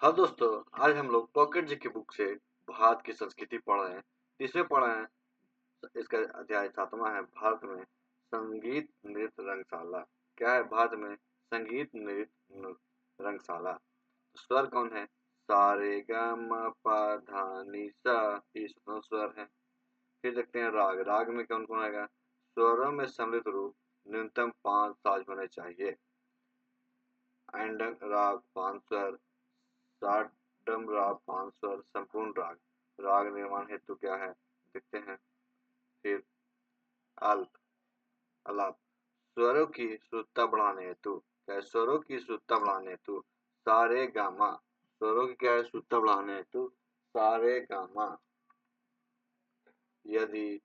हाँ दोस्तों, आज हम लोग पॉकेट जी की बुक से भारत की संस्कृति पढ़ रहे हैं। इसमें पढ़ रहे हैं, इसका अध्याय 7वां है, भारत में संगीत नृत्य रंगशाला। क्या है भारत में संगीत नृत्य रंगशाला? स्वर कौन है? सा रे ग म प धा नि सा, ये स्वतंत्र स्वर है। फिर देखते हैं राग। राग में कौन कौन आएगा? स्वरों में सम्मिलित रूप न्यूनतम 5 साज होने चाहिए। ऐंडक राग 5 स्वर, साडम राग 5 स्वर, संपूर्ण राग। राग निर्माण हेतु क्या है देखते हैं। फिर अल्प अलाप, स्वरों की शुद्धता बढ़ाने हेतु। क्या है? स्वरों की शुद्धता बढ़ाने हेतु सारे गामा। स्वरों की क्या है? शुद्धता बढ़ाने हेतु सारे गामा। यदि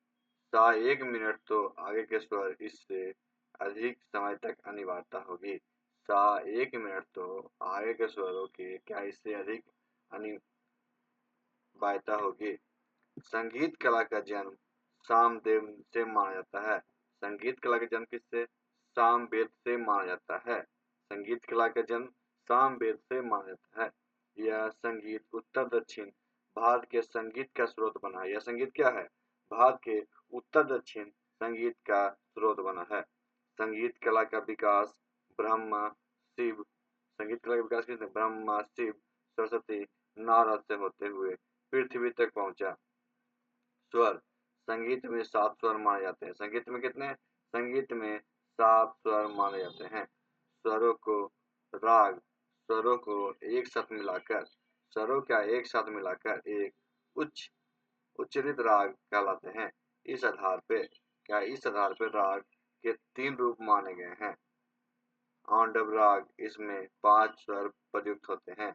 सा 1 मिनट तो आगे के स्वर इससे अधिक समय तक अनिवार्यता होगी। सा 1 मिनट तो आगे के स्वरों की क्या इससे अधिक अनिवार्यता होगी। संगीत कला का जन्म सामवेद से माना जाता है। संगीत कला का जन्म किससे? सामवेद से माना जाता है। संगीत कला का जन्म सामवेद से माना जाता है। यह संगीत उत्तर दक्षिण भारत के संगीत का स्रोत बना है। यह संगीत क्या है? भारत के उत्तर दक्षिण संगीत का स्रोत बना है। संगीत कला का विकास ब्रह्मा शिव संगीत कला का विकास किसने? ब्रह्मा शिव सरस्वती नारद से होते हुए पृथ्वी तक पहुंचा। स्वर, संगीत में 7 स्वर माने जाते हैं। संगीत में कितने? संगीत में 7 स्वर माने जाते हैं। स्वरों को राग, स्वरों को एक साथ मिलाकर, स्वरों का एक साथ मिलाकर एक उच्चरित राग कहलाते हैं। इस आधार पे राग के 3 रूप माने गए हैं। आंडव राग, इसमें 5 स्वर प्रयुक्त होते हैं।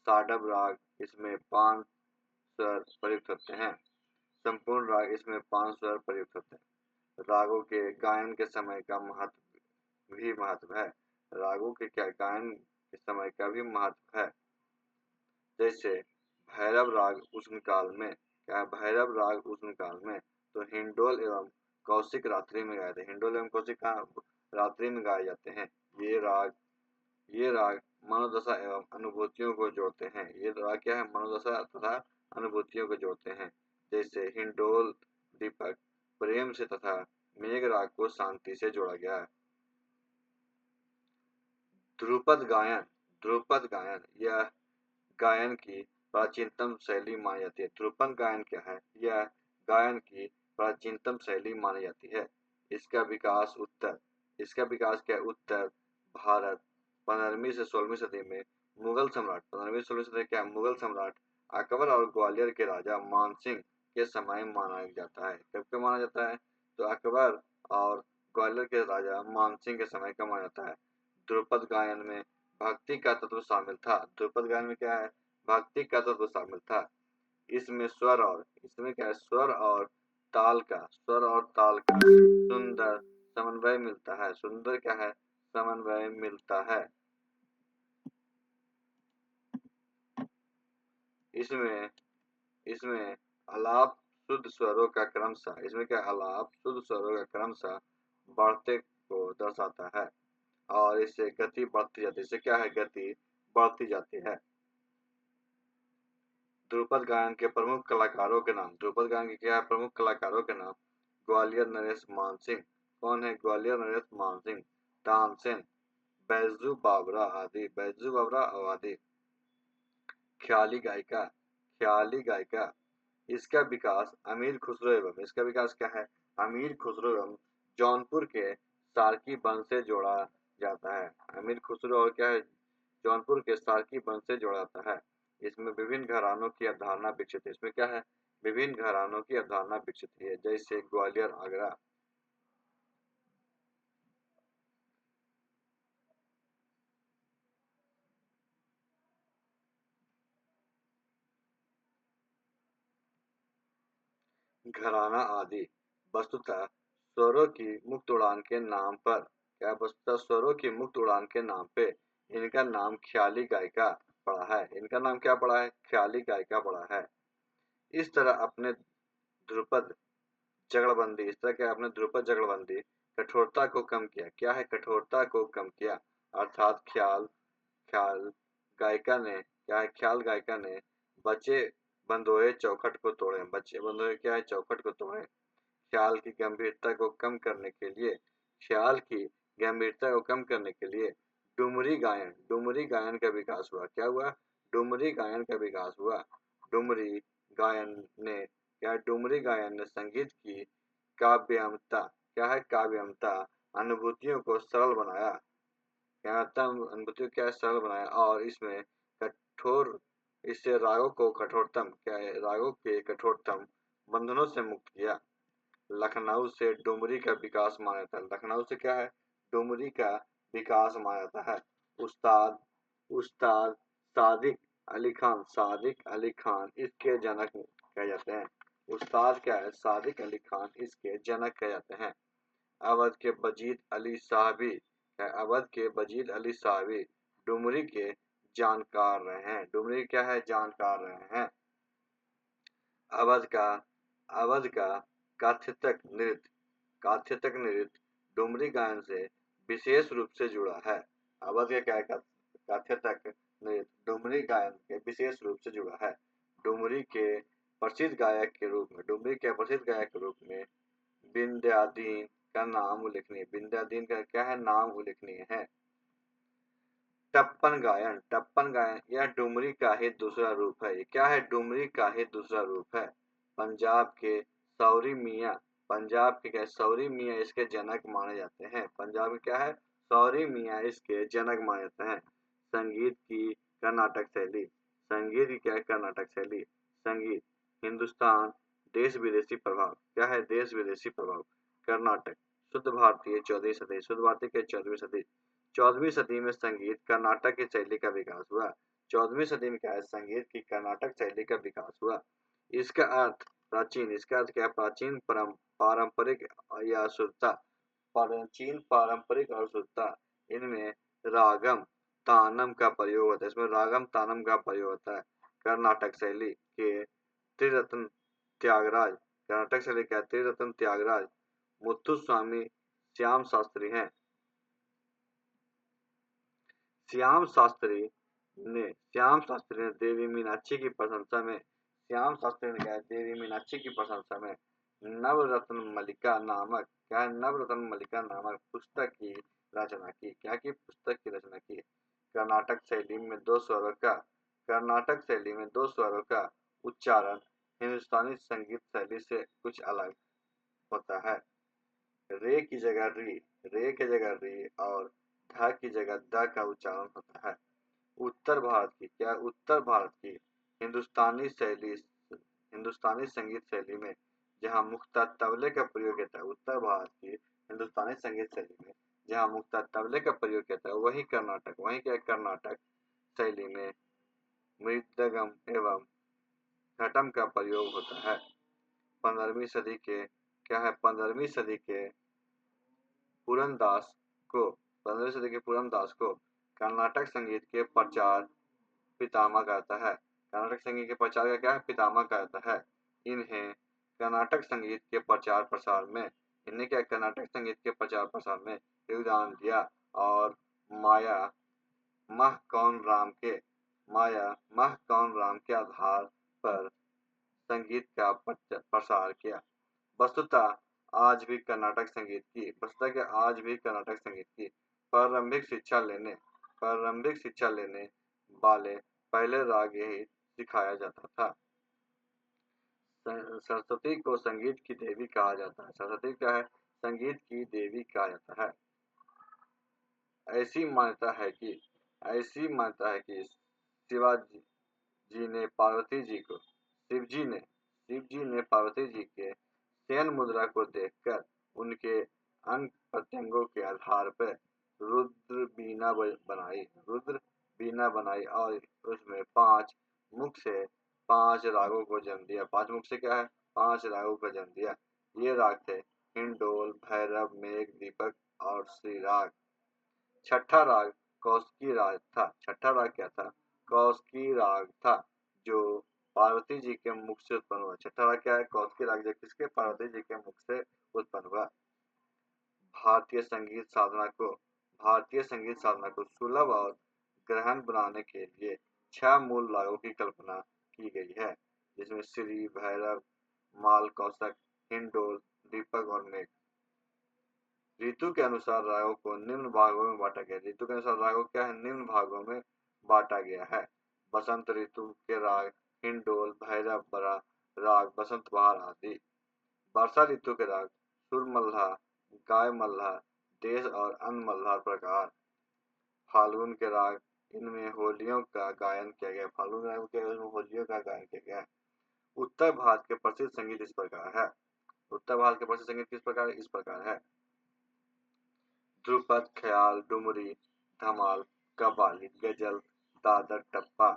साडव राग, इसमें 5 स्वर प्रयुक्त होते हैं। संपूर्ण राग, इसमें 5 स्वर प्रयुक्त होते हैं। रागों के गायन के समय का महत्व है। रागों के क्या गायन के समय का भी महत्व है। जैसे भैरव राग उष्ण काल में, क्या है? भैरव राग उष्ण काल में तो हिंडोल एवं कौशिक रात्रि में गाए थे। हिंडोल एवं कौशिक रात्रि में गाए जाते हैं। ये राग मनोदशा एवं अनुभूतियों को जोड़ते हैं। ये राग क्या है? मनोदशा तथा अनुभूतियों को जोड़ते हैं। जैसे हिंडोल दीपक प्रेम से तथा मेघ राग को शांति से जोड़ा गया है। ध्रुपद गायन, ध्रुपद गायन यह गायन की प्राचीनतम शैली मानी जाती है। ध्रुपद गायन क्या है? यह गायन की प्राचीनतम शैली मानी जाती है। इसका विकास क्या है? उत्तर भारत 15वीं से 16वीं सदी में मुगल सम्राट 15वीं 16वीं सदी क्या है? मुगल सम्राट अकबर और ग्वालियर के राजा मानसिंह के समय माना जाता है। कब के माना जाता है? तो अकबर और ग्वालियर के राजा मानसिंह के समय का माना जाता है। ध्रुपद गायन में भक्ति का तत्व शामिल था। ध्रुपद गायन में क्या है? भक्ति का तत्व शामिल था। इसमें क्या है? स्वर और ताल का सुंदर समन्वय मिलता है। सुंदर क्या है? समन्वय मिलता है। इसमें इसमें आलाप शुद्ध स्वरों का क्रमशः, इसमें क्या? आलाप शुद्ध स्वरों का क्रमशः बढ़ते को दर्शाता है और इससे गति बढ़ती जाती है। इससे क्या है? गति बढ़ती जाती है। ध्रुपद गायन के प्रमुख कलाकारों के नाम। ध्रुपद गायन के क्या है? प्रमुख कलाकारों के नाम। ग्वालियर नरेश मानसिंह। कौन है? ग्वालियर नरेश मानसिंह। तानसेन, बैजू बावरा आदि। ख्याली गायिका, इसका विकास क्या है? अमीर खुसरो एवं जौनपुर के सारकी वंश से जोड़ा जाता है। अमीर खुसरो और क्या है? जौनपुर के सारकी वंश से जोड़ा जाता है। इसमें विभिन्न घरानों की अवधारणा विकसित है। इसमें क्या है? विभिन्न घरानों की अवधारणा विकसित है। जैसे ग्वालियर आगरा। घराना आदि। वस्तुतः स्वरों की मुक्त उड़ान के नाम पर, क्या वस्तुतः स्वरों की मुक्त उड़ान के नाम पे इनका नाम ख्याली गायिका पड़ा है। इनका नाम क्या पड़ा है? ख्याली गायिका पड़ा है। इस तरह अपने ध्रुपद जगड़बंदी कठोरता को कम किया। क्या है? कठोरता को कम किया। अर्थात ख्याल ख्याल गायिका ने क्या है, ख्याल गायिका ने बच्चे बंदोए चौखट को तोड़े। बच्चे बंदोए क्या है, चौखट को तोड़े। ख्याल की गंभीरता को कम करने के लिए, ख्याल की गंभीरता को कम करने के लिए डुमरी गायन का विकास हुआ। क्या हुआ, डुमरी गायन का विकास हुआ। डुमरी गायन ने क्या, डुमरी गायन ने संगीत की काव्यमता, क्या है, काव्यमता अनुभूतियों को सरल बनाया। क्या अनुभूतियों क्या है, सरल बनाया, और इसमें कठोर, इससे रागों को कठोरतम, क्या है, रागों के कठोरतम बंधनों से मुक्त किया। लखनऊ से डुमरी का विकास माना जाता है। लखनऊ से क्या है, डुमरी का विकास माना जाता है। उस्ताद उस्ताद सादिक सादिक अली खान इसके जनक कहे जाते हैं। उस्ताद क्या है, सादिक अली खान इसके जनक कहे जाते हैं। अवध के बजीद अली साहबी, अवध के बजीद अली साहबी डुमरी के जानकार रहे हैं। डुमरी क्या है, जानकार रहे हैं। अवध का अवध का काथ्यतक नृत्य डुमरी गायन से विशेष रूप से जुड़ा है। अवध का क्या है, काथ्यतक नृत्य डुमरी गायन के विशेष रूप से जुड़ा है। डुमरी के प्रसिद्ध गायक के रूप में, डुमरी के प्रसिद्ध गायक के रूप में विंध्यादीन का नाम उल्लेखनीय, विंध्यादीन का क्या है, नाम उल्लेखनीय है। टप्पन गायन यह डुमरी का ही दूसरा रूप है। ये क्या है, डुमरी का ही दूसरा रूप है। पंजाब के सौरी मियाँ, पंजाब के क्या, सौरी मियाँ इसके जनक माने जाते हैं। पंजाब में क्या है, सौरी मियाँ इसके जनक माने जाते हैं। संगीत की कर्नाटक शैली, संगीत की क्या है, कर्नाटक शैली। संगीत हिंदुस्तान देश विदेशी प्रभाव, क्या है, देश विदेशी प्रभाव। कर्नाटक शुद्ध भारतीय 14वीं सदी, शुद्ध भारतीय के 14वीं सदी। 14वीं सदी में संगीत कर्नाटक की शैली का विकास हुआ। 14वीं सदी में क्या है, संगीत की कर्नाटक शैली का विकास हुआ। इसका अर्थ प्राचीन, इसका अर्थ क्या है, प्राचीन पारंपरिक या शुद्धता, प्राचीन पारंपरिक और शुद्धता। इनमें रागम तानम का प्रयोग होता है, इसमें रागम तानम का प्रयोग होता है। कर्नाटक शैली के त्रिरत्न त्यागराज, कर्नाटक शैली का त्रिरत्न त्यागराज मुत्थुस्वामी श्याम शास्त्री ने देवी मीनाक्षी की प्रशंसा में, श्याम शास्त्री ने क्या, देवी मीनाक्षी की प्रशंसा में नवरत्न मल्लिका नामक, क्या है, नवरत्न मल्लिका नामक पुस्तक की रचना की। क्या की, पुस्तक की रचना की। कर्नाटक शैली में दो स्वरों का, कर्नाटक शैली में दो स्वरों का उच्चारण हिंदुस्तानी संगीत शैली से कुछ अलग होता है। रे की जगह री, रे की जगह री और ध की जगह द का उच्चारण होता है। उत्तर भारत की क्या, उत्तर भारत की हिंदुस्तानी शैली, हिंदुस्तानी संगीत शैली में जहाँ मुख्ता तबले का प्रयोग होता है, उत्तर भारत की हिंदुस्तानी संगीत शैली में जहाँ मुख्ता तबले का प्रयोग होता है, वही कर्नाटक, वही क्या, कर्नाटक शैली में मृदगम एवं घटम का प्रयोग होता है। 15वीं सदी के क्या है, 15वीं सदी के पुरनदास को, 15वीं सदी के पुरनदास को कर्नाटक संगीत के प्रचार पितामह कहता है। कर्नाटक संगीत के प्रचार का क्या है, पितामह कहता है। इन्हें कर्नाटक संगीत के प्रचार प्रसार में, इन्हें क्या, कर्नाटक संगीत के प्रचार प्रसार में योगदान दिया। और माया मह कौन राम के, माया मह कौन राम के आधार पर संगीत का प्रसार किया। वस्तुतः आज भी कर्नाटक संगीत की, वस्तुतः के आज भी कर्नाटक संगीत की प्रारंभिक शिक्षा लेने, प्रारंभिक शिक्षा लेने वाले पहले राग यही सिखाया जाता था। सरस्वती को संगीत की देवी कहा जाता है। सरस्वती क्या है, संगीत की देवी कहा जाता है। ऐसी मान्यता है कि, ऐसी मान्यता है कि शिवाजी जी ने पार्वती जी को, शिव जी ने पार्वती जी के शयन मुद्रा को देखकर उनके अंग प्रत्यंगों के आधार पर रुद्र बीना बनाई, रुद्र बीना बनाई और उसमें 5 मुख से 5 रागों को जन्म दिया। 5 मुख से क्या है, 5 रागों को जन्म दिया। ये राग थे हिंडोल, भैरव, मेघ, दीपक और श्री राग। छठा राग कौशिकी राग था। छठा राग क्या था, कौशिकी राग था, जो पार्वती जी के मुख से उत्पन्न हुआ। छठा राग क्या है, कौशिकी राग, जो किसके, पार्वती जी के मुख से उत्पन्न हुआ। भारतीय संगीत साधना को, भारतीय संगीत साधना को सुलभ और ग्रहण बनाने के लिए 6 मूल रागों की कल्पना की गई है, जिसमें श्री, भैरव, माल कौशक, हिंडोल, दीपक और मेघ। ऋतु के अनुसार रागों को निम्न भागों में बांटा गया। ऋतु के अनुसार रागों क्या है, निम्न भागों में बांटा गया है। बसंत ऋतु के राग हिंडोल, भैरव, बरा राग, बसंत बहार आदि। वर्षा ऋतु के राग सुर मल्लाह, गाय मल्लाह, देश और अन्य मल्लाह प्रकार। फाल्गुन के राग, इनमें होलियों का गायन किया गया। फाल्गुन राग के होलियों का गायन किया गया। उत्तर भारत के प्रसिद्ध संगीत इस प्रकार है। उत्तर भारत के प्रसिद्ध संगीत किस प्रकार, इस प्रकार है। ध्रुपद, ख्याल, डुमरी, धमाल, कव्वाली, गजल, दादर, टप्पा।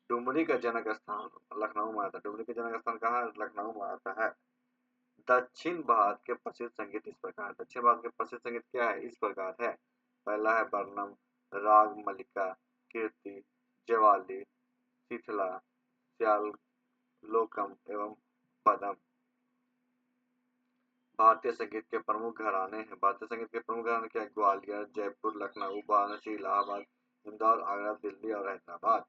डुमरी का जनक स्थान लखनऊ में आता है। डुमरी का जनक स्थान कहाँ है, लखनऊ में आता है। दक्षिण भारत के प्रसिद्ध संगीत इस प्रकार। दक्षिण भारत के प्रसिद्ध संगीत क्या है, इस प्रकार है। पहला है वर्णम, राग मलिका, कीर्ति, ज्वाली, शिथिला, श्याल, लोकम एवं पदम। भारतीय संगीत के प्रमुख घराने हैं। भारतीय संगीत के प्रमुख घराने क्या है, ग्वालियर, जयपुर, लखनऊ, वाराणसी, इलाहाबाद, इंदौर, आगरा, दिल्ली और हैदराबाद।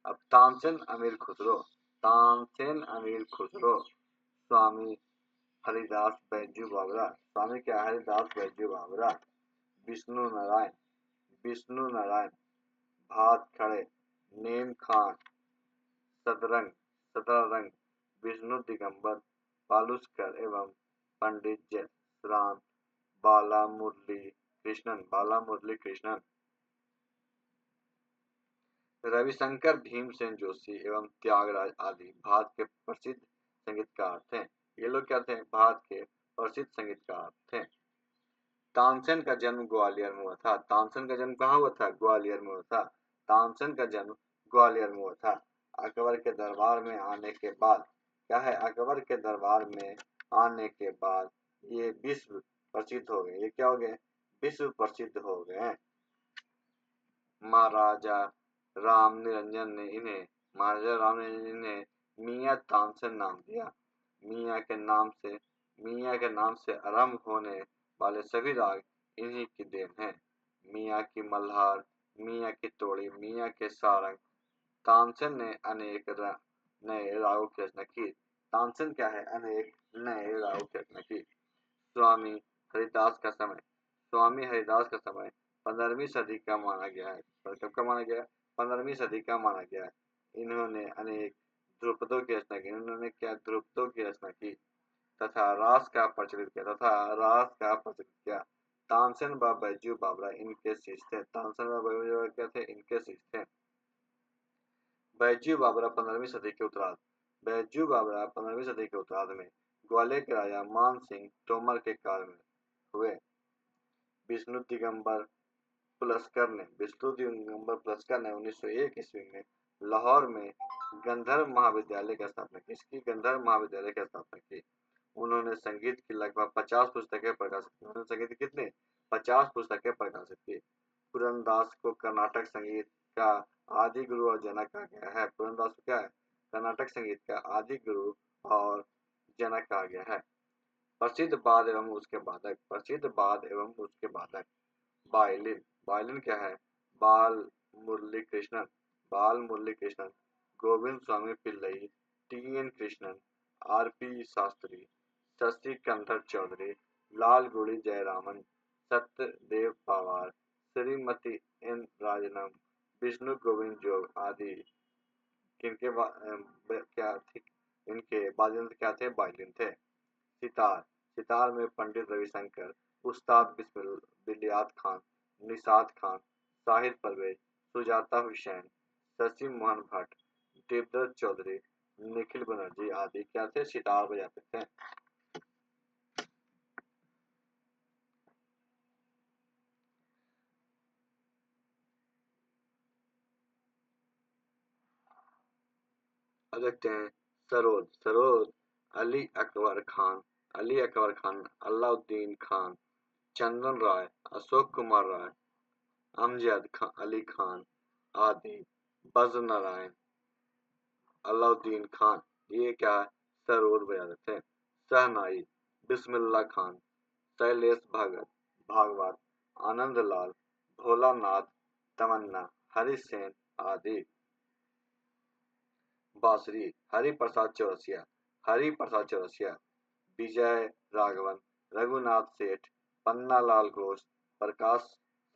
अब तानसेन अमीर खुसरो। तानसेन अमीर खुसरो स्वामी हरिदास बैजू बावरा। स्वामी क्या, हरिदास बैजू बावरा। विष्णु नारायण, विष्णु नारायण, भात खड़े, नेम खान, सदरंग, सदरंग, विष्णु दिगंबर, पालुस्कर एवं पंडित जयराम, बाला मुरली कृष्णन, बाला मुरली कृष्णन। रविशंकर, भीमसेन जोशी एवं त्यागराज आदि भारत के प्रसिद्ध संगीतकार थे। ये लोग क्या थे, भारत के प्रसिद्ध संगीतकार थे। तानसेन का जन्म ग्वालियर में हुआ था। तानसेन का जन्म कहाँ हुआ था, ग्वालियर में हुआ था। तानसेन का जन्म ग्वालियर में हुआ था। अकबर के दरबार में आने के बाद क्या है, अकबर के दरबार में आने के बाद ये विश्व प्रसिद्ध हो गए। ये क्या हो गए, विश्व प्रसिद्ध हो गए। महाराजा राम निरंजन ने इन्हें महाराजा राम निरंजन ने मियाँ तानसेन नाम दिया। मियाँ के नाम से आरंभ होने वाले सभी राग इन्हीं की देन है। मियाँ की मल्हार, मियाँ की तोड़ी, मियाँ के सारंग। तानसेन ने अनेक नए रागों की रचना की। तानसेन क्या है, अनेक नए रागों की रचना की। स्वामी हरिदास का समय, स्वामी हरिदास का समय 15वीं सदी का माना गया है। कब का माना गया है, 15वीं सदी का माना गया है। इन्होंने अनेक ध्रुपदों की रचना की। इन्होंने क्या, ध्रुपदों की रचना की तथा रास का प्रचलित किया। तानसेन व बैजू बावरा इनके शिष्य थे। तानसेन व बैजू बावरा क्या थे, इनके शिष्य थे। बैजू बावरा 15वीं सदी के उत्तरार्ध, बैजू बावरा 15वीं सदी के उत्तरार्ध में ग्वालियर के राजा मान सिंह तोमर के काल में हुए। विष्णु दिगंबर विष्णु दिगंबर पुलस्कर ने 1901 ईस्वी में लाहौर में गंधर्व महाविद्यालय की स्थापना की। इसकी गंधर्व महाविद्यालय की स्थापना की। उन्होंने संगीत की लगभग 50 पुस्तकें प्रकाशित की। उन्होंने संगीत की कितनी, 50 पुस्तकें प्रकाशित की। पुरंदास को कर्नाटक संगीत का आदि गुरु और जनक कहा गया है। पुरंदास क्या है, कर्नाटक संगीत का आदि गुरु और जनक कहा गया है। प्रसिद्ध बाद एवं उसके बाधक, प्रसिद्ध बाद एवं उसके बाधक। वायलिन, वायलिन क्या है, बाल Murali Krishnan, Bal Murali Krishnan, Govind Swami Pillai, T N Krishnan, R P Shastri, Shashi Kandhar Chaudhary, Lal Gudi Jayaraman, Satyadev Pawar, Shrimati N Rajnam, Vishnu Govind Jog आदि किनके क्या थे, इनके वाद्ययंत्र क्या थे, वायलिन थे। सितार, सितार में पंडित रविशंकर, उस्ताद बिलियात खान, निषाद खान, शाहिद परवेज, सुजाता हुसैन, शशि मोहन भट्ट, देवदत्त चौधरी, निखिल बनर्जी आदि क्या थे, सितार बजाते थे। अब देखते हैं सरोद। सरोद अली अकबर खान, अली अकबर खान, अलाउद्दीन खान, चंदन राय, अशोक कुमार राय, अमजद अली खान आदि, बज्र नारायण, अलाउद्दीन खान, ये क्या है, सरोद बजाते थे। शहनाई बिस्मिल्लाह खान, शैलेश भगत भागवत, आनंद लाल, भोलानाथ, तमन्ना हरिसेन आदि। बांसुरी हरि प्रसाद चौरसिया, विजय राघवन, रघुनाथ सेठ, पन्नालाल घोष,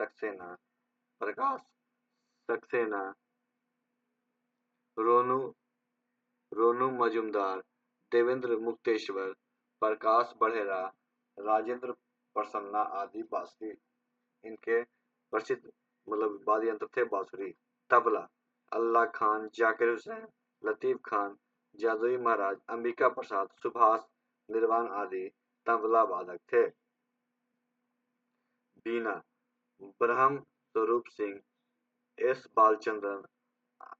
सक्सेना प्रकाश सक्सेना, रोनू रोनू मजुमदार, देवेंद्र मुक्तेश्वर, प्रकाश बड़ेरा, राजेंद्र प्रसन्ना आदि बांसुरी इनके प्रसिद्ध वाद्य यंत्र थे बांसुरी। तबला अल्लाह खान, जाकिर हुसैन, लतीफ खान, जादुई महाराज, अंबिका प्रसाद, सुभाष निर्वाण आदि तबला वादक थे। बीना ब्रह्म स्वरूप सिंह, एस बालचंद्रन,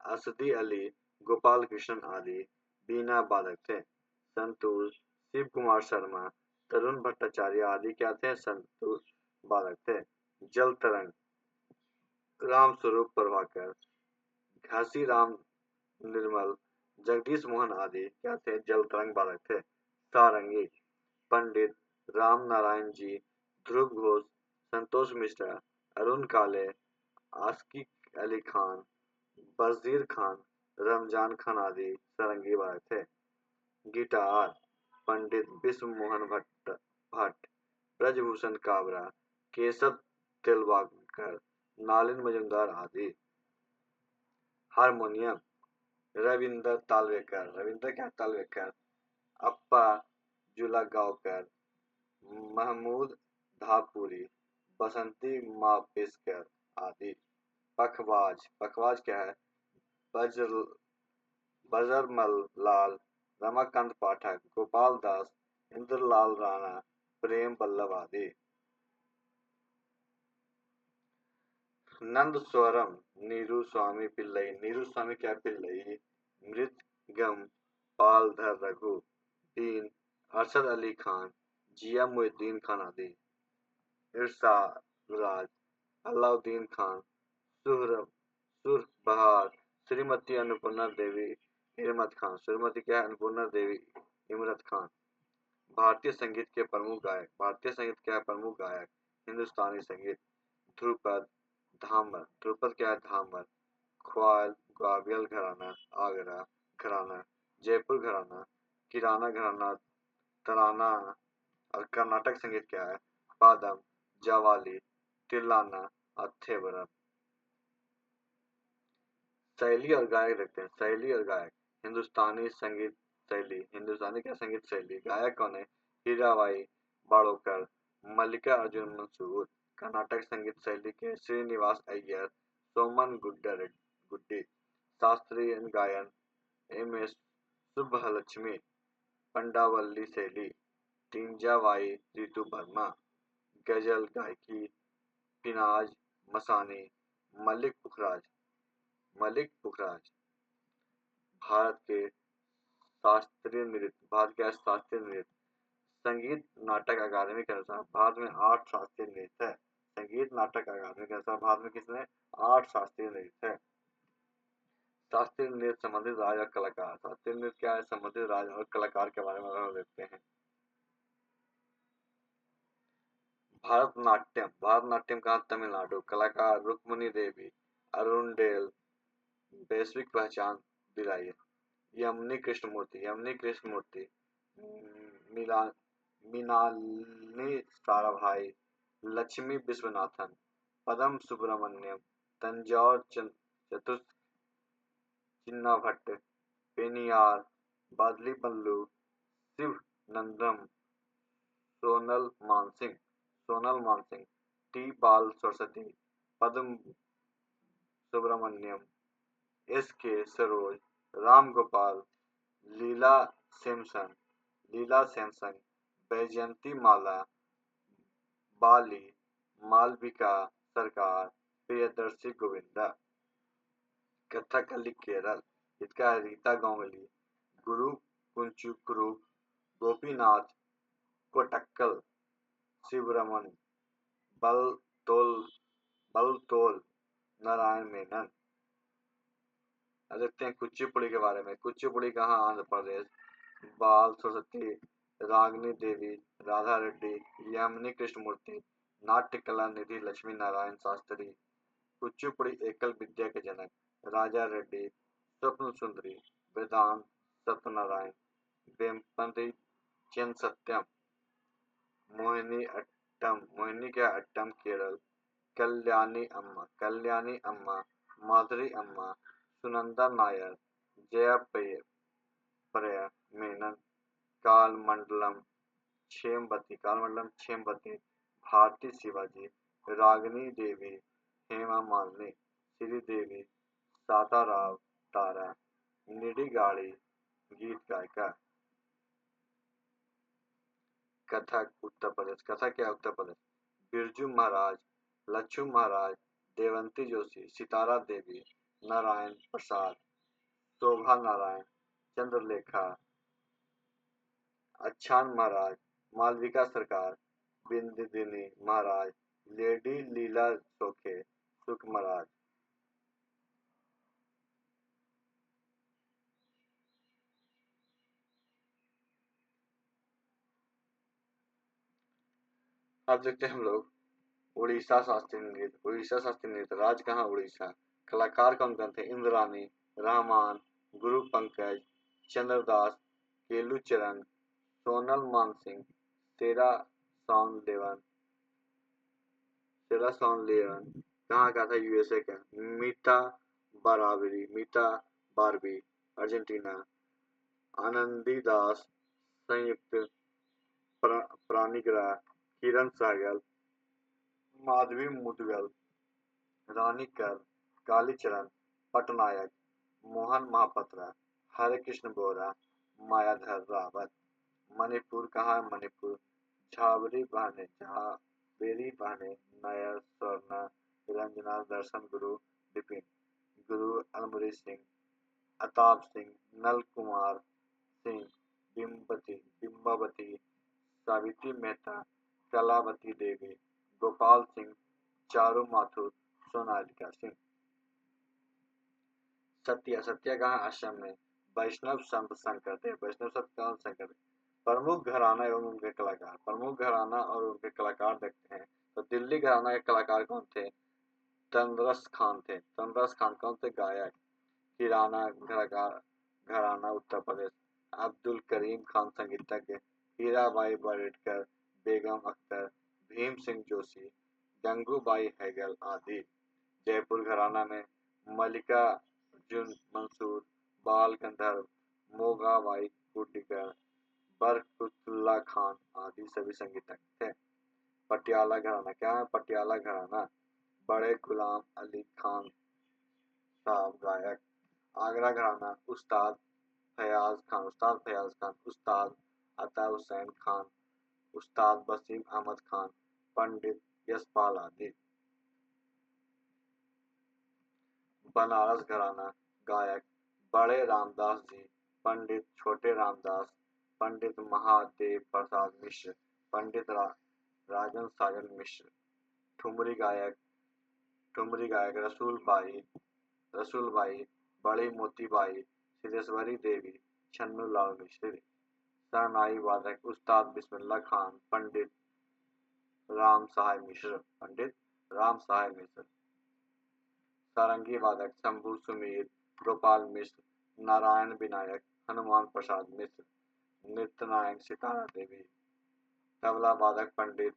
असदी अली, गोपाल कृष्णन आदि बीना वादक थे। संतूर शिव कुमार शर्मा, तरुण भट्टाचार्य आदि क्या थे? संतूर वादक थे। जल तरंग राम स्वरूप प्रभाकर, घासी राम निर्मल, जगदीश मोहन आदि क्या थे? जल तरंग वादक थे। सारंगी पंडित राम नारायण जी, ध्रुव घोष, संतोष मिश्रा, अरुण काले, आशिक अली खान, बशीर खान, रमजान खान आदि सारंगी वादक थे। गिटार पंडित विश्व मोहन भट्ट, ब्रजभूषण काबरा, केशव तिलवाकर, नालिन मजुमदार आदि। हारमोनियम रविंद्र तालवेकर, अप्पा जुलागांवकर, महमूद धापुरी, बसंती मापेस्कर आदि। पखवाज क्या है? बजरमल लाल, रमाकांत पाठक, गोपाल दास, इंद्रलाल राणा, प्रेम बल्लभ आदि। नंद स्वरम नीरू स्वामी पिल्लई, मृदगम पालधर रघु, बीन अरशद अली खान, जिया मुहिद्दीन खान आदि। इरशाद अलाउद्दीन खान, सुर बहार, श्रीमती अन्नपूर्णा देवी इमरत खान। श्रीमती क्या है? अन्नपूर्णा देवी इमरत खान। भारतीय संगीत के प्रमुख गायक? हिंदुस्तानी संगीत ध्रुपद क्या है? धामर, ख्याल, ग्वालियर घराना, आगरा घराना, जयपुर घराना, किराना घराना, तराना। और कर्नाटक संगीत क्या है? पादम, जवाली, तिल्लाना, अथेवरम। शैली और गायक देखते हैं। शैली और गायक हिंदुस्तानी संगीत शैली, हिंदुस्तानी क्या संगीत शैली? गायक कौन है? हीराबाई बाड़ोकर, मल्लिका अर्जुन मंसूर। कर्नाटक संगीत शैली के श्रीनिवास अय्यर, सोमन गुड्डी। शास्त्रीय गायन एम.एस. सुब्बलक्ष्मी, पंडावल्ली शैली, तींजावाई रितु वर्मा। गजल गायकी पिनाज मसानी, मलिक पुखराज। भारत के शास्त्रीय नृत्य। संगीत नाटक अकादमी के अनुसार भारत में 8 शास्त्रीय नृत्य है। संगीत नाटक अकादमी के अनुसार भारत में कितने? 8 शास्त्रीय नृत्य है। शास्त्रीय नृत्य संबंधित राज्य और कलाकार। शास्त्रीय नृत्य क्या है? संबंधित राज्य और कलाकार के बारे में हम देखते हैं। भारतनाट्यम कहाँ? तमिलनाडु। कलाकार रुक्मणी देवी, अरुणडेल, वैश्विक पहचान दिलाई। यमुनी कृष्णमूर्ति, मीनालिनी साराभाई, लक्ष्मी विश्वनाथन, पदम सुब्रमण्यम, तंजौर चतुर्थ चिन्ना भट्ट, पेनियार, बादली बल्लू, शिव नंदम, सोनल मानसिंह, टी बाल सरस्वती, पद्म सुब्रमण्यम, एस के सरोज, राम गोपाल, लीला सैमसन, बैजयंती माला, बाली, मालविका सरकार, प्रियदर्शी गोविंदा। कथकली केरल, इसका है रीता गांगुली, गुरु कुंचुकुरु, गोपीनाथ कोटक्कल, शिवरमन, बलतोल, नारायण मेनन। अब देखते हैं कुचिपुड़ी के बारे में। कुचिपुड़ी कहाँ? आंध्र प्रदेश। बाल सरस्वती, रागनी देवी, राधा रेड्डी, यामिनी कृष्णमूर्ति, नाट्य कला निधि लक्ष्मी नारायण शास्त्री, कुचिपुड़ी एकल विद्या के जनक, राजा रेड्डी, स्वप्न सुंदरी, वेदांत सत्यनारायण, वेम्पति चंद सत्यम, मोहिनी क्या अट्टम केरल, कल्याणी अम्मा, माधुरी अम्मा, सुनंदा नायर, जया प्रिया मेनन, कालमंडलम क्षेमवती, भारती शिवाजी, रागिनी देवी, हेमा मालिनी, श्रीदेवी, सादा राव, तारा, निडी गाड़ी, गीत गायिका। कथक उत्तर प्रदेश, कथक क्या उत्तर प्रदेश, बिरजू महाराज, लच्छू महाराज, देवंती जोशी, सितारा देवी, नारायण प्रसाद, शोभा नारायण, चंद्रलेखा, अच्छान महाराज, मालविका सरकार, बिंदिनी महाराज, लेडी लीला सोखे, सुख महाराज। अब देखते हैं हम लोग उड़ीसा शास्त्रीय नृत्य। उड़ीसा शास्त्रीय नृत्य, राज्य कहाँ उड़ीसा, कलाकार कौन कौन थे, इंद्रानी, रहमान, गुरु पंकज, चंद्रदास, केलूचरण, सोनल मानसिंह, तेरा सॉन्ग लेवन, तेरा सॉन्ग लेवन कहाँ का था, यूएसए का, मीता बारबी अर्जेंटीना, आनंदी दास संयुक्त प्राणीग्रह, किरण सहगल, माधवी मुदगल, रानी कर, कालीचरण पटनायक, मोहन महापात्रा, हरे कृष्ण बोरा, मायाधर रावत। मणिपुर कहाँ है, मणिपुर, झावेरी बहने, नायर, स्वर्णा, रंजना, दर्शन गुरु, विपिन, गुरु अलमरी सिंह, अताब सिंह, नल कुमार सिंह, बिंबावती, सावित्री मेहता, कलावती देवी, गोपाल सिंह, चारू माथुर, सोनालिका सिंह। सत्या कहाँ, आश्रम में, वैष्णव संत शंकर देव, वैष्णव संत कौन शंकर देव। प्रमुख घराना एवं उनके कलाकार, प्रमुख घराना और उनके कलाकार देखते हैं तो दिल्ली घराना के कलाकार कौन थे, तंदरस खान थे। तंदरस खान कौन थे, गायक। किराना घराना उत्तर प्रदेश, अब्दुल करीम खान संगीतज्ञ, हीराबाई बरेडकर, बेगम अख्तर, भीम सिंह जोशी, गंगूबाई हैगल आदि। जयपुर घराना में मलिका जुन मंसूर, बाल गंधर्व, मोगाबाई कुर्डिकर, बरकतुल्ला खान आदि सभी संगीतज्ञ थे। पटियाला घराना, क्या है पटियाला घराना, बड़े गुलाम अली खान साहब गायक। आगरा घराना, उस्ताद फयाज खान, उस्ताद अता हुसैन खान, उस्ताद वसीम अहमद खान, पंडित यशपाल आदि। बनारस घराना, गायक बड़े रामदास जी, पंडित छोटे रामदास, पंडित महादेव प्रसाद मिश्र, पंडित राजन साजन मिश्र। ठुमरी गायक रसूलबाई, बड़ी मोतीबाई, सिद्धेश्वरी देवी, छन्नूलाल मिश्र। शहनाई वादक उस्ताद बिस्मिल्लाह खान, पंडित राम सहाय मिश्र। सारंगी वादक शंभू सुमीर, गोपाल मिश्र, नारायण विनायक, हनुमान प्रसाद मिश्र। नृत्य नायक सितारा देवी। तबला वादक पंडित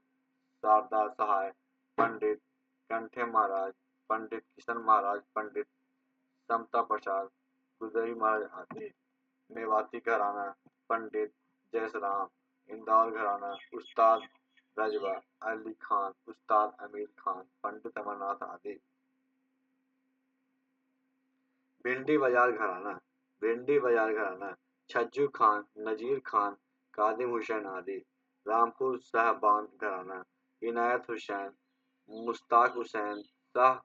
शारदा सहाय, पंडित कंठे महाराज, पंडित किशन महाराज, पंडित समता प्रसाद, गुदई महाराज आदि। मेवाती घराना, पंडित जयसराम। इंदौर घराना, उस्ताद रजवा अली खान, उस्ताद अमीर खान, पंडित अमरनाथ आदि। भिंडी बाजार घराना, छज्जू खान, नजीर खान, कादिम हुसैन आदि। रामपुर साहबान घराना, इनायत हुसैन, मुश्ताक हुसैन, शाह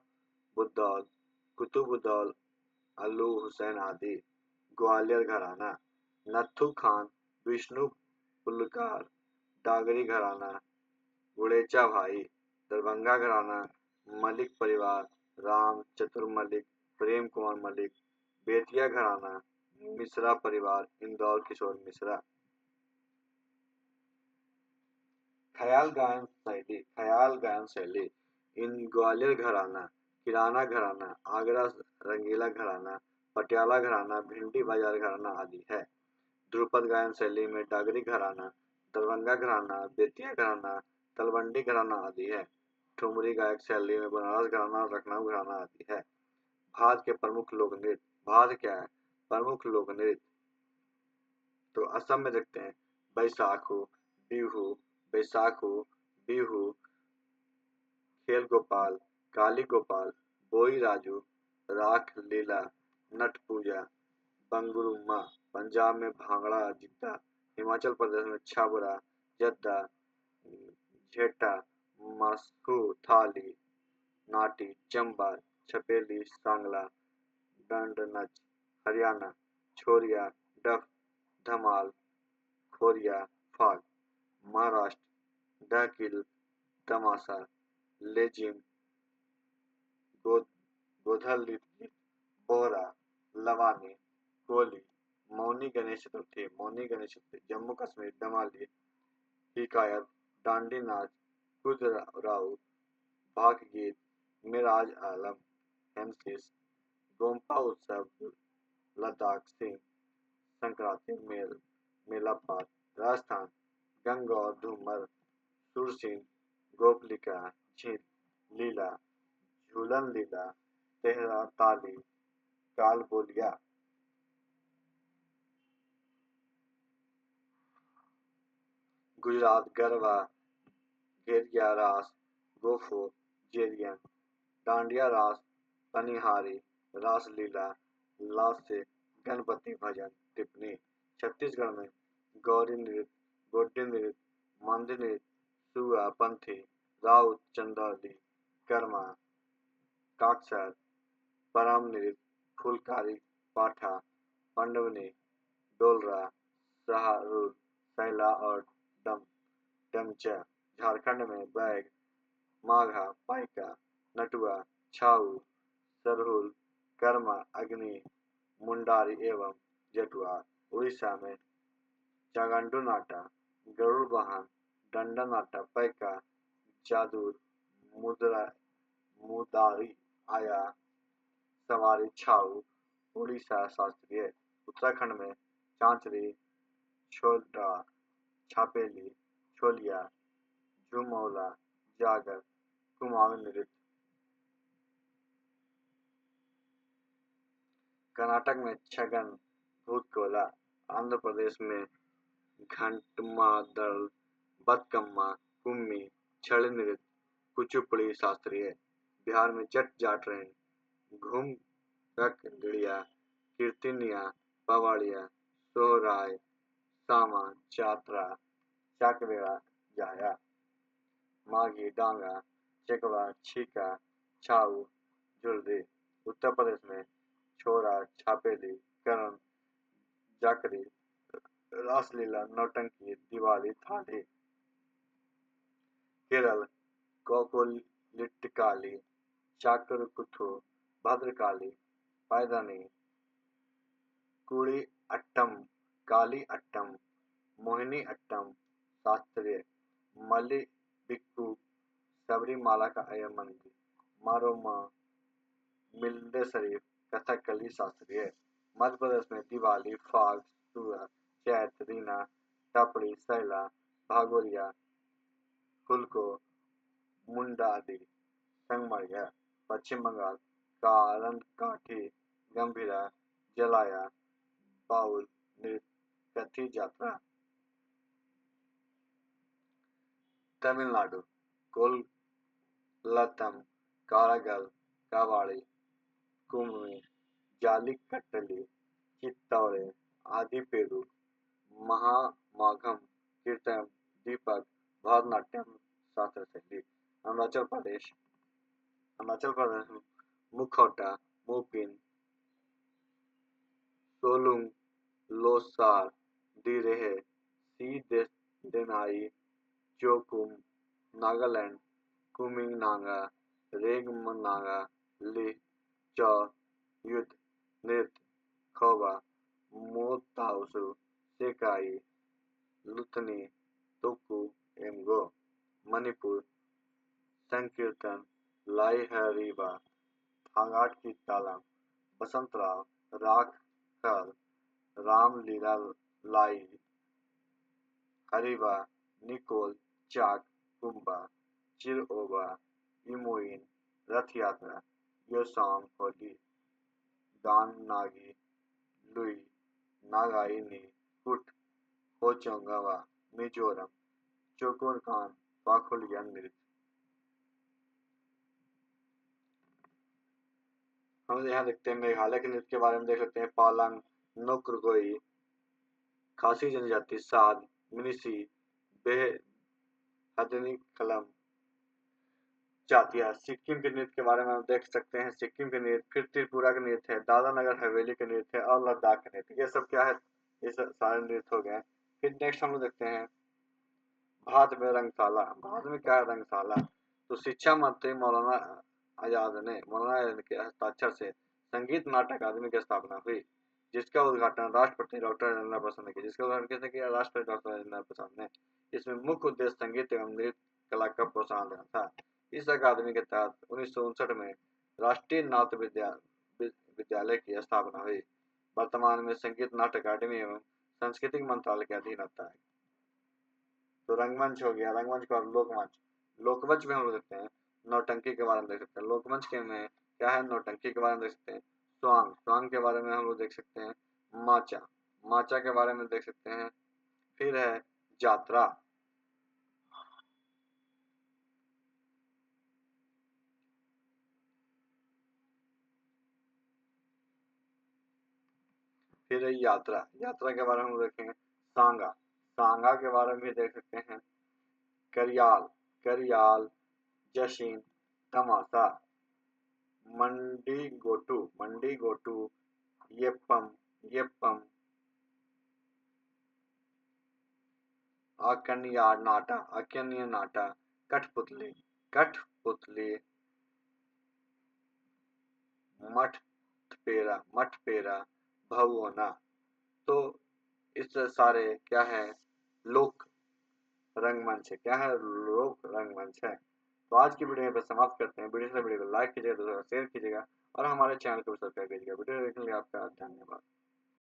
बुद्दौल, कुतुबुद्दौल, अल्लू हुसैन आदि। ग्वालियर घराना, नत्थू खान, विष्णु पुलकार, डागरी घराना, गुड़ेचा भाई। दरभंगा घराना, मलिक परिवार, राम चतुर मलिक, प्रेम कुमार मलिक। बेतिया घराना, मिश्रा परिवार, इंदौर किशोर मिश्रा। ख्याल गायन शैली, इन ग्वालियर घराना, किराना घराना, आगरा रंगीला घराना, पटियाला घराना, भिंडी बाजार घराना आदि है। ध्रुपद गायन शैली में डागरी घराना, दरभंगा घराना, बेतिया घराना, तलवंडी घराना आदि है। ठुमरी गायक शैली में बनारस घराना, लखनऊ घराना आदि है। भारत के प्रमुख लोक नृत्य। भारत क्या है? प्रमुख लोक नृत्य तो असम में देखते हैं बैसाखू, बिहू, बैसाखू, बिहू, खेल गोपाल, काली गोपाल, बोई राजू, राख लीला, नट पूजा, बंगुरुम्मा। पंजाब में भांगड़ा जिद्दा, हिमाचल प्रदेश में छाबड़ा, जद्दा, झेटा, मस्कू, थाली, नाटी, चंबा, छपेली, सांगला, दंड नच। हरियाणा छोरिया, डफ, धमाल, खोरिया, फाग। महाराष्ट्र डहकिल, तमाशा, लेजिम, गोधल नृत्य, बोहरा, लवानी, कोली। मौनी गणेश चतुर्थी, मौनी गणेश चतुर्थी। जम्मू कश्मीर डमाली, हिकायत, डांडी नाच, खुदराऊ, भाग गीत, मिराज आलम, हेमसिस, गोम्पा उत्सव, लद्दाख सिंह, संक्रांति मेला पात। राजस्थान गंगौर, धूमर, सुरसिंह, गोपलिका, झील, लीला, झूलन लीला, तेहरा ताली, काल बोलिया। गुजरात गरबा, घेरिया रास, गोफो, जेरियन, डांडिया रास, पनिहारी, रासलीला, लास्य, गणपति भजन, टिप्पणी। छत्तीसगढ़ में गौरी नृत्य, गोड्डी नृत्य, मांझी नृत्य, सुआ, पंथी, राउत, चंदौली, कर्मा, काकसर, परम नृत्य, फुलकारी, पाठा, पंडवनी, डोलरा, सहारुल, सैला और डमचा। झारखंड में बैग, माघा, पाइका, नटुआ, छाऊ, सरहुल, कर्मा, अग्नि, मुंडारी एवं जटुआ। उड़ीसा में चागंडू नाटा, गरुड़ वाहन, डंडा नाटा, पैका, जादूर, मुदारी, आया, सवारी, छाऊ। उड़ीसा शास्त्रीय। उत्तराखंड में चांचरी, छोटा, छापेली, छोलिया, झुमौला, जागर, कुमाऊं नृत्य। कर्नाटक में छगन, भूतकोला। आंध्र प्रदेश में घंटमादल, बतकम्मा, कुम्मी, छड़ी नृत्य, कुचिपुड़ी शास्त्रीय। बिहार में जट जाटरेन, घूम ककड़िया, कीर्तनिया, पवाड़िया, सोहराय, सामा, जात्रा, चाकवेड़ा, जाया। माघी, डांगा, चकवा, छीका, छाऊ, झुलरी। उत्तर प्रदेश में छोरा, छापेली, करण, जाकरी, रासलीला, नौटंकी, दिवाली, थाली। केरल कोकोलिट्टिकाली, चाकुरुकुथु, भद्रकाली, पैदानी, कुड़ी अट्टम, काली अट्टम, मोहिनी अट्टम शास्त्रीय। मल्ली बिक्कू, सबरीमाला का अय्यर मंदिर, मारोमा, मिल्दे शरीफ, कथकली शास्त्रीय। मध्य प्रदेश में दिवाली, फाग, सूरत, चैत, रीना, टपड़ी, सैला, भागोरिया, हुलको, मुंडा आदि। संगमरमर। पश्चिम बंगाल कारन काठी, गंभीरा, जलाया, बाउल नृत्य, कथी यात्रा। तमिलनाडु कोलत्तम, कारगल, कावाड़ी, कुम्मी, जालिकट्टली, चित्तौड़े, आदिपेरू, महामाघम, कीर्तन, दीपक, भरतनाट्यम शास्त्र शैली। अरुणाचल प्रदेश में मुखौटा, मोपिन, सोलुंग, लोसार, दिरेहे, देनाई, चोकुम। नागालैंड कुमिंग नागा, रेंगमनागा, लिह, चौ, युद्ध, नृत्य, खौबा, मोताउसु, सेकाई, लुथनी, तुकु, एमगो। मणिपुर संकीर्तन, लाई हरीबा, हागाट की तालम, बसंतराव, राख कर, रामलीला लाई, हरिवा, निकोल, चाक, कुंभा, चिरओवा, इमोइन, रथ यात्रा, योसाम होली, दान नागी, लुई, नागाइनी, कुट, होचोंगावा, मिजोरम, चोकोरकान, पाखुलिया नृत्य। हम यहाँ देखते हैं मेघालय के नृत्य के बारे में देख सकते हैं पालंग, नोक्रगोई, खासी जनजाति, साद, मिनिसी, बेहदनी कलम जातियां। सिक्किम के नृत्य के बारे में हम देख सकते हैं सिक्किम के नृत्य, फिर त्रिपुरा के नृत्य है, दादरा नगर हवेली के नृत्य है और लद्दाख के नृत्य। ये सब क्या है, ये सब सारे नृत्य हो गए। फिर नेक्स्ट हम लोग देखते हैं भारत में रंगशाला। भारत में क्या है रंगशाला, तो शिक्षा मंत्री मौलाना आजाद के हस्ताक्षर से संगीत नाटक अकादमी की स्थापना हुई, जिसका उद्घाटन राष्ट्रपति डॉक्टर राजेंद्र प्रसाद ने किया। जिसका उद्घाटन किसने किया, राष्ट्रपति डॉक्टर राजेंद्र प्रसाद ने। इसमें मुख्य उद्देश्य संगीत एवं नृत्य कला का प्रोत्साहन देना था। इस अकादमी के तहत 1959 में राष्ट्रीय नाट्य विद्यालय की स्थापना हुई। वर्तमान में संगीत नाट्य अकादमी एवं सांस्कृतिक मंत्रालय के अधीन आता है। तो रंगमंच हो गया, रंगमंच का लोकमंच। लोकमंच में हम लोग देखते हैं नौटंकी के बारे में देख सकते हैं। लोकमंच के में क्या है, नौटंकी के बारे में देख सकते हैं। स्वांग, स्वांग के बारे में हम लोग देख सकते हैं। माचा, माचा के बारे में देख सकते हैं। फिर है जात्रा, फिर है यात्रा, यात्रा के बारे में हम देखेंगे। सांगा, सांगा के बारे में भी देख सकते हैं। करियाल, करियाल, जशीन, तमाशा, मंडी गोटू, येप्पम, येप्पम, आकन्या नाटा, कठपुतली, कठपुतली, मठपेरा, भगोना। तो इस सारे क्या है, लोक रंगमंच है। क्या है, लोक रंगमंच है। तो आज की वीडियो में बस समाप्त करते हैं। वीडियो को लाइक कीजिएगा, शेयर कीजिएगा और हमारे चैनल को सब्सक्राइब कीजिएगा। वीडियो देखने के लिए आपका धन्यवाद।